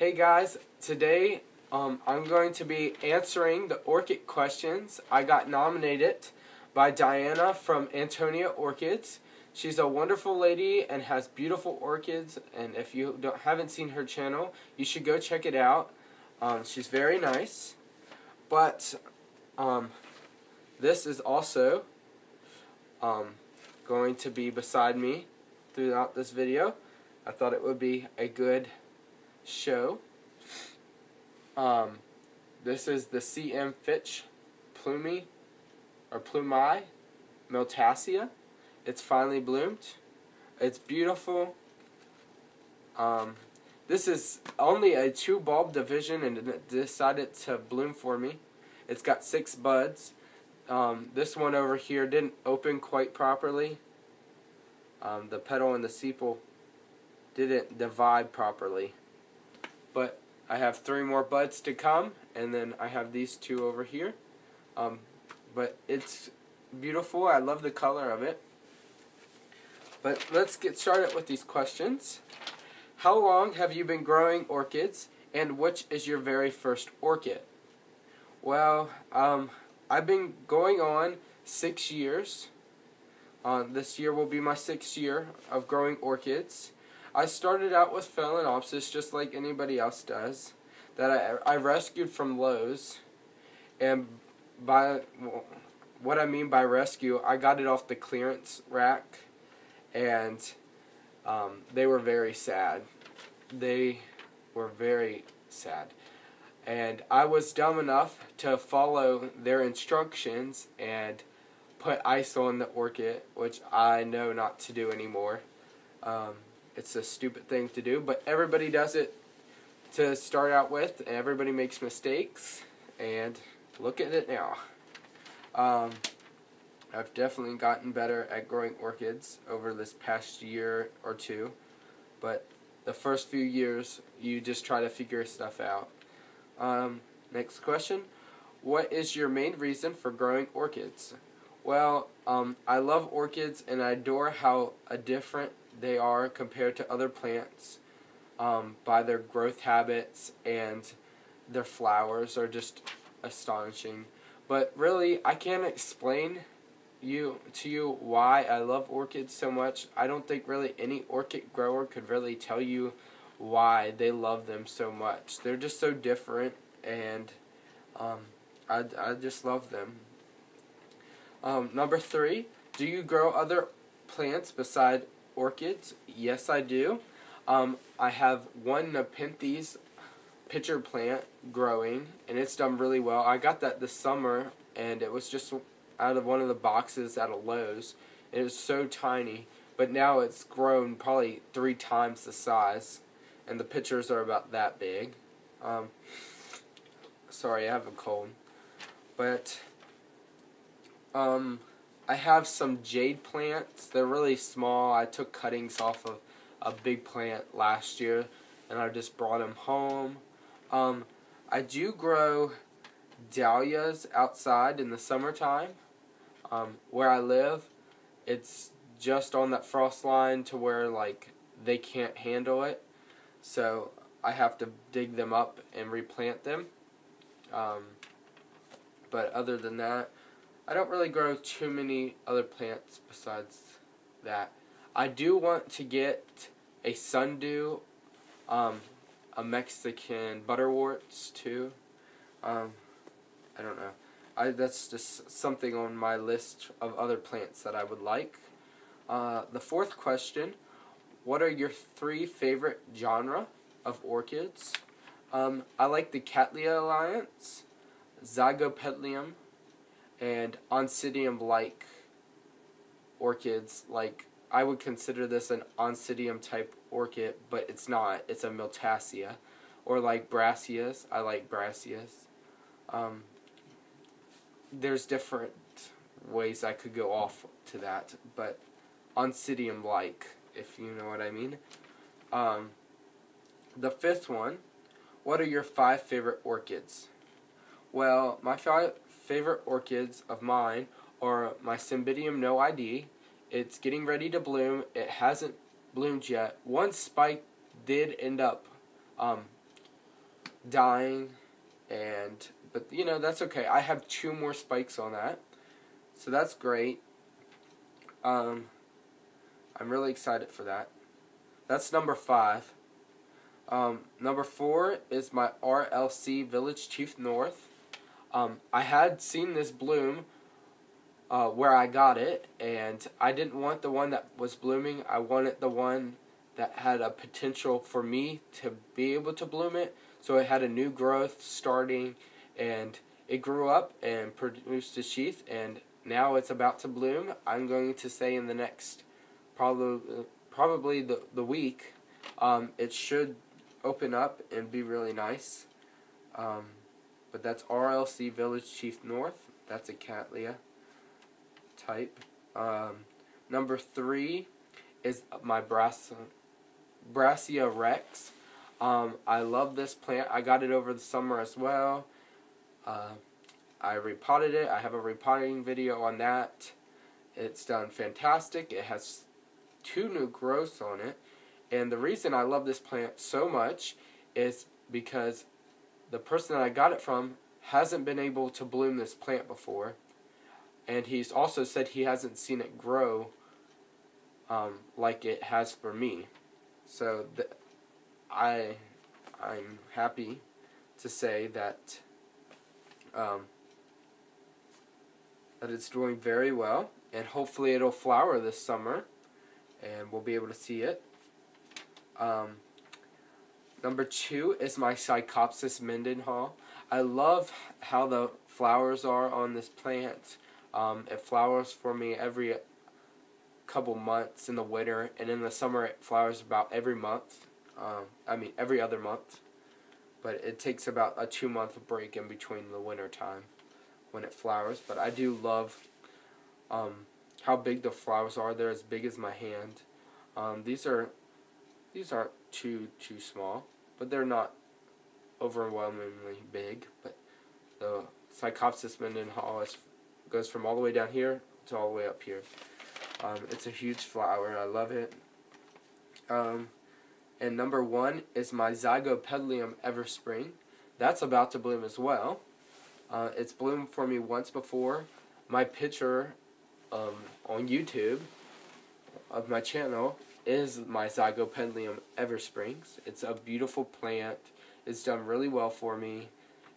Hey guys, today I'm going to be answering the orchid questions. I got nominated by Diana from Antonia Orchids. She's a wonderful lady and has beautiful orchids, and if you haven't seen her channel, you should go check it out. She's very nice. But this is also going to be beside me throughout this video. I thought it would be a good show. This is the CM Fitch Plumi Miltassia. It's finally bloomed. It's beautiful. This is only a 2-bulb division and it decided to bloom for me. It's got 6 buds. This one over here didn't open quite properly. The petal and the sepal didn't divide properly. But I have 3 more buds to come, and then I have these 2 over here. But it's beautiful. I love the color of it. But let's get started with these questions. How long have you been growing orchids, and which is your very first orchid? Well, I've been going on 6 years. This year will be my 6th year of growing orchids. I started out with Phalaenopsis just like anybody else does, that I rescued from Lowe's. And what I mean by rescue, I got it off the clearance rack, and they were very sad. They were very sad. And I was dumb enough to follow their instructions and put ice on the orchid, which I know not to do anymore. It's a stupid thing to do, but everybody does it to start out with, and everybody makes mistakes, and look at it now. I've definitely gotten better at growing orchids over this past year or 2, but the first few years, you just try to figure stuff out. Next question. What is your main reason for growing orchids? Well, I love orchids, and I adore how different they are compared to other plants by their growth habits, and their flowers are just astonishing. But really, I can't explain to you why I love orchids so much. I don't think really any orchid grower could really tell you why they love them so much. They're just so different, and I just love them. Number 3, do you grow other plants beside orchids? Yes, I do. I have one Nepenthes pitcher plant growing, and it's done really well. I got that this summer, and it was just out of one of the boxes at a Lowe's. It was so tiny, but now it's grown probably 3 times the size, and the pitchers are about that big. Sorry, I have a cold. But I have some jade plants. They're really small. I took cuttings off of a big plant last year, and I just brought them home. I do grow dahlias outside in the summertime. Where I live, it's just on that frost line to where they can't handle it, so I have to dig them up and replant them. But other than that, I don't really grow too many other plants besides that. I do want to get a sundew, a Mexican butterworts too. I don't know. That's just something on my list of other plants that I would like. The 4th question, what are your 3 favorite genre of orchids? I like the Cattleya Alliance, Zygopetlium, and Oncidium-like orchids. I would consider this an Oncidium type orchid, but it's not. It's a Miltassia. Or like Brassias. I like Brassias. There's different ways I could go off to that, but Oncidium-like, if you know what I mean. The 5th one, what are your 5 favorite orchids? Well, my 5 favorite orchids of mine are my Cymbidium no ID. It's getting ready to bloom. It hasn't bloomed yet. One spike did end up dying, but you know, that's okay. I have 2 more spikes on that, so that's great. I'm really excited for that. That's number 5. Number 4 is my RLC Village Chief North. I had seen this bloom where I got it, and I didn't want the one that was blooming. I wanted the one that had a potential for me to be able to bloom it. So it had a new growth starting, and it grew up and produced a sheath, and now it's about to bloom. I'm going to say in the next probably the week, it should open up and be really nice. But that's RLC Village Chief North. That's a Cattleya type. Number 3 is my Brassia Rex. I love this plant. I got it over the summer as well. I repotted it. I have a repotting video on that. It's done fantastic. It has 2 new growths on it. And the reason I love this plant so much is because the person that I got it from hasn't been able to bloom this plant before. And he's also said he hasn't seen it grow like it has for me. So I'm happy to say that that it's doing very well, and hopefully it'll flower this summer, and we'll be able to see it. Number 2 is my Psychopsis Mendenhall. I love how the flowers are on this plant. It flowers for me every couple months in the winter, and in the summer it flowers about every month. Every other month. But it takes about a 2-month break in between the winter time when it flowers. But I do love how big the flowers are. They're as big as my hand. These aren't too small, but they're not overwhelmingly big. But the Psychopsis Mendenhall goes from all the way down here to all the way up here. It's a huge flower. I love it. And number 1 is my Zygopedalium Everspring. That's about to bloom as well. It's bloomed for me once before. My picture on YouTube of my channel is my Zygopedalium Eversprings. It's a beautiful plant. It's done really well for me,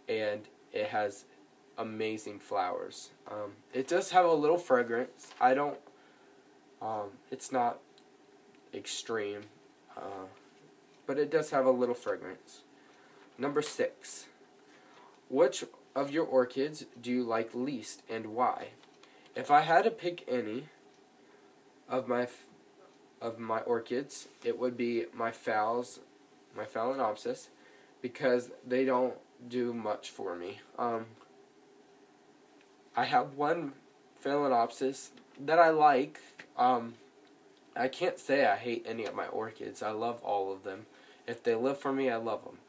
and it has amazing flowers. It does have a little fragrance. It's not extreme, but it does have a little fragrance. Number 6. Which of your orchids do you like least, and why? If I had to pick any of my orchids, it would be my Phalaenopsis, because they don't do much for me. I have one Phalaenopsis that I like. I can't say I hate any of my orchids. I love all of them. If they live for me, I love them.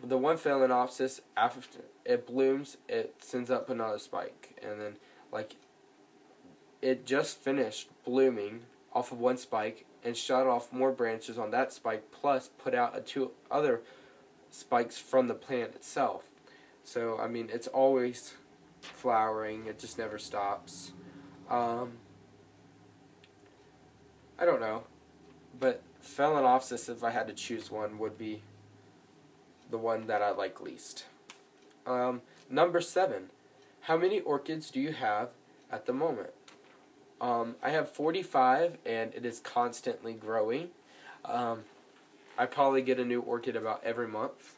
The one Phalaenopsis, after it blooms, it sends up another spike, and then it just finished blooming off of one spike and shot off more branches on that spike, plus put out 2 other spikes from the plant itself. So it's always flowering. It just never stops. I don't know, but Phalaenopsis, if I had to choose one, would be the one that I like least. Number 7. How many orchids do you have at the moment? I have 45, and it is constantly growing. I probably get a new orchid about every month.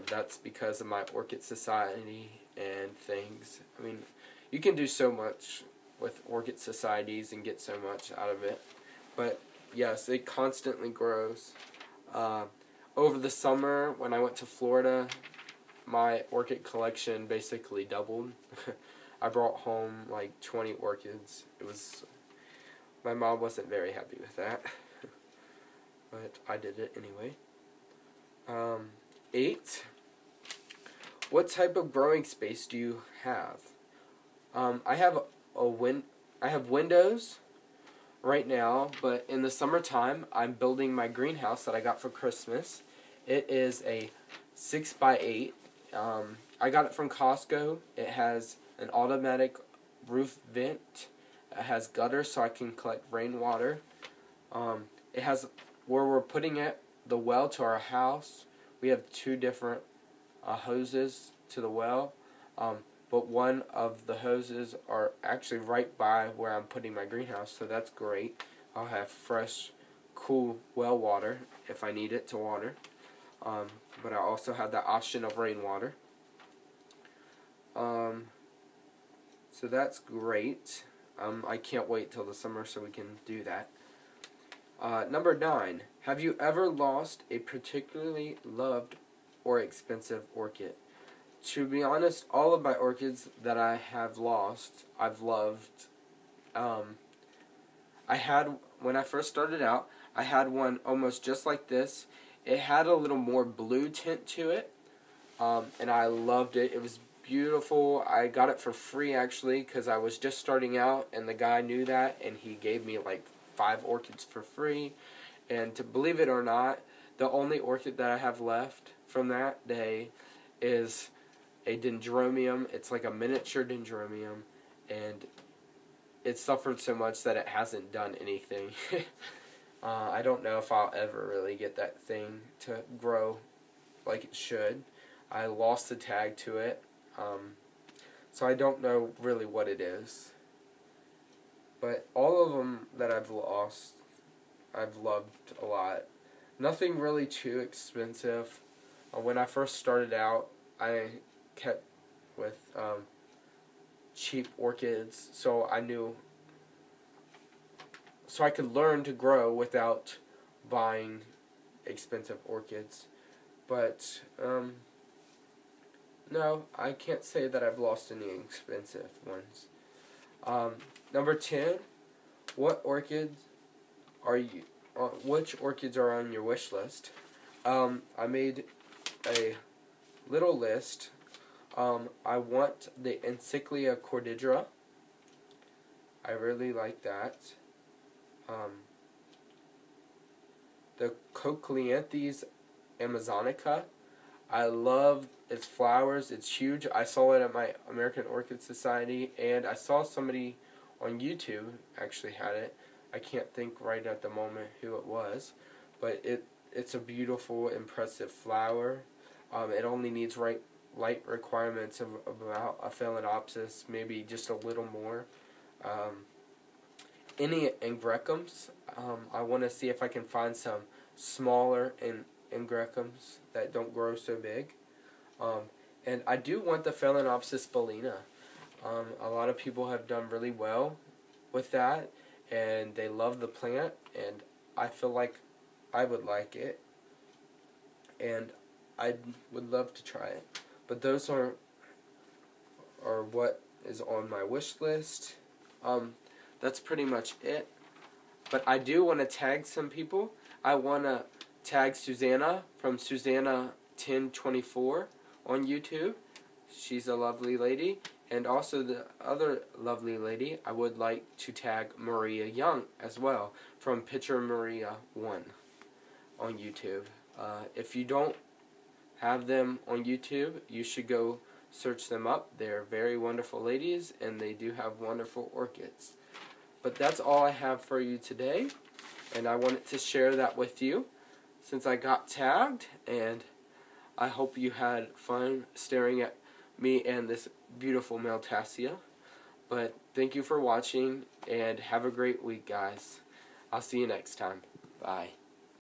That's because of my Orchid Society and things. You can do so much with Orchid Societies and get so much out of it. But yes, it constantly grows. Over the summer, when I went to Florida, my orchid collection basically doubled. I brought home 20 orchids. My mom wasn't very happy with that, but I did it anyway. 8. What type of growing space do you have? I have windows. right now, but in the summertime, I'm building my greenhouse that I got for Christmas. It is a 6x8. I got it from Costco. It has an automatic roof vent. It has gutters so I can collect rainwater. It has where we're putting it, the well to our house. We have two different hoses to the well, but one of the hoses are actually right by where I'm putting my greenhouse, so that's great. I'll have fresh, cool well water if I need it to water. But I also have the option of rainwater. So that's great. I can't wait till the summer so we can do that. Number 9. Have you ever lost a particularly loved or expensive orchid? To be honest, all of my orchids that I have lost, I've loved. When I first started out, I had one almost just like this. It had a little more blue tint to it, and I loved it. It was beautiful. I got it for free actually because I was just starting out, and the guy knew that, and he gave me like 5 orchids for free. And to believe it or not, the only orchid that I have left from that day is a dendrobium. It's like a miniature dendrobium, and it suffered so much that it hasn't done anything. I don't know if I'll ever really get that thing to grow like it should. I lost the tag to it, so I don't know really what it is. But all of them that I've lost, I've loved a lot. Nothing really too expensive. When I first started out, I kept with cheap orchids, so I could learn to grow without buying expensive orchids. But no, I can't say that I've lost any expensive ones. Number 10, which orchids are on your wish list? I made a little list. I want the Encyclia cordidra. I really like that. The Cochleanthes amazonica. I love its flowers. It's huge. I saw it at my American Orchid Society, and I saw somebody on YouTube actually had it. I can't think right at the moment who it was, but it's a beautiful, impressive flower. It only needs light requirements of about a phalaenopsis, maybe just a little more. Any Angrecums, I want to see if I can find some smaller Angrecums that don't grow so big. And I do want the Phalaenopsis spalina. A lot of people have done really well with that, and they love the plant, and I feel like I would like it, and I would love to try it. But those are what is on my wish list. That's pretty much it. But I do want to tag some people. I want to tag Susana from Susana1024 on YouTube. She's a lovely lady. And also the other lovely lady, I would like to tag Maria Young as well from PictureMaria1 on YouTube. If you don't have them on YouTube, you should go search them up. They're very wonderful ladies, and they do have wonderful orchids. But that's all I have for you today, and I wanted to share that with you since I got tagged, and I hope you had fun staring at me and this beautiful Maltassia. But thank you for watching, and have a great week, guys. I'll see you next time. Bye.